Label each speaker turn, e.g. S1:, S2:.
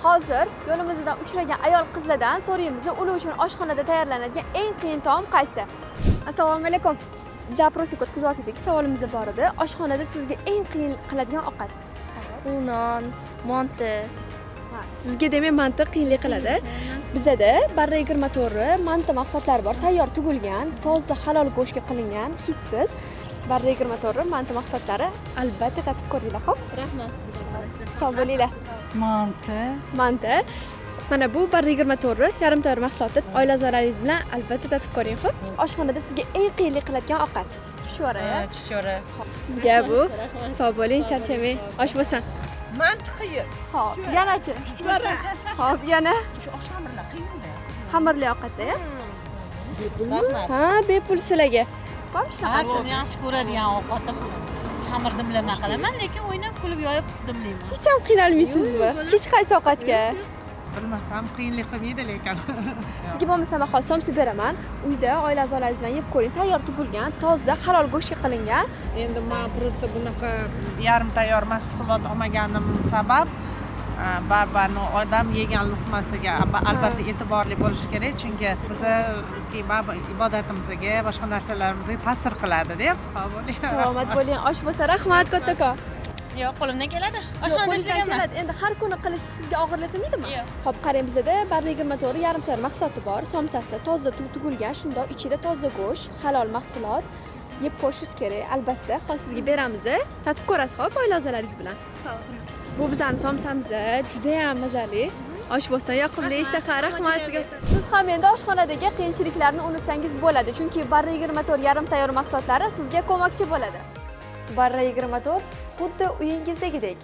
S1: Hozir yo'limizdan uchragan ayol qizlardan so'raymiz, ular uchun oshxonada tayyorlanadigan eng qiyin taom qaysi? Assalomu alaykum. Biz zaprosnik o'tkazayotgandik. Savolimiz bor edi. Oshxonada sizga eng qiyin qiladigan ovqat?
S2: Non, manti.
S1: Sizga demak manti qiyinlik qiladi. Bizada Barra 24 manti mahsulotlari bor, tayyor tugilgan, toza halol go'shtga qilingan, hidsiz. Barra 24 manti mahsulotlari albatta tatib ko'ringlar, xo'p?
S2: Rahmat.
S1: Sog' bo'linglar. Manti. Mana bu Barra 24 yarim tayyor mahsulotni oila a'zolaringiz bilan albatta tatib ko'ring, xo'p? Oshxonada sizga eng qiyinlik qiladigan ovqat? Chuchvara.
S3: Chuchvara.
S1: Sizga bu. Sog' bo'ling, charchamang. Osh bo'lsin.
S3: Manti qiyin.
S1: Xo'p, yanachi.
S3: Chuchvara.
S1: Xo'p, yana
S3: Shu osh xamirlar qiyin-da.
S1: xamirli ovqatda.
S3: Rahmat.
S1: Ha, bepul sizlarga. Xo'p,
S4: Ha,
S1: shunaqa.
S4: seni yaxshi ko'radigan ovqatim xamir dimlama qilaman, lekin o'ynab kulib yoyib dimlayman.
S1: Hech ham qiynalmaysizmi? Hech qaysi ovqatga.
S3: Bilmasam qiyinlik qilmaydi lekin.
S1: Sizga bo'lmasa men hozir somsa beraman. Uyda oila a'zolaringiz bilan yeb ko'ring. Tayyor tugilgan, toza, halol go'shtga qilingan.
S3: Endi men просто bunaqa yarim tayyor mahsulot olmaganim sabab barbarni odam yegan luqmasiga albatta e'tiborli bo'lish kerak, chunki bizni ibodatimizga, boshqa narsalarimizga ta'sir qiladi-da. Sog' bo'ling.
S1: Salomat bo'ling. Osh bo'lsa rahmat kattakon.
S4: Yo'q, qo'limdan keladi. Oshxonada
S1: Qo'lingdan
S4: ishlaganman.
S1: keladi. Endi har kuni qilish sizga og'irlatmaydimi?
S4: Yo'q.
S1: Xo'p, qarang, bizada Barra 24 yarim tayyor mahsuloti bor. Somsasi toza tugilgan, shundoq ichida toza go'sht, halol mahsulot. Yeb ko'rishingiz kerak, albatta. Hozir sizga beramiz. Tatib ko'rasiz, xo'p, oila a'zolaringiz bilan. Bu bizning somsamiz, juda ham mazali. Osh bo'lsa yoqimli, ishtaha, rahmat sizga. Siz ham endi oshxonadagi qiyinchiliklarni unutsangiz bo'ladi, chunki Barra 24 yarim tayyor mahsulotlari sizga ko'makchi bo'ladi. Barra 24 xuddi uyingizdagidek.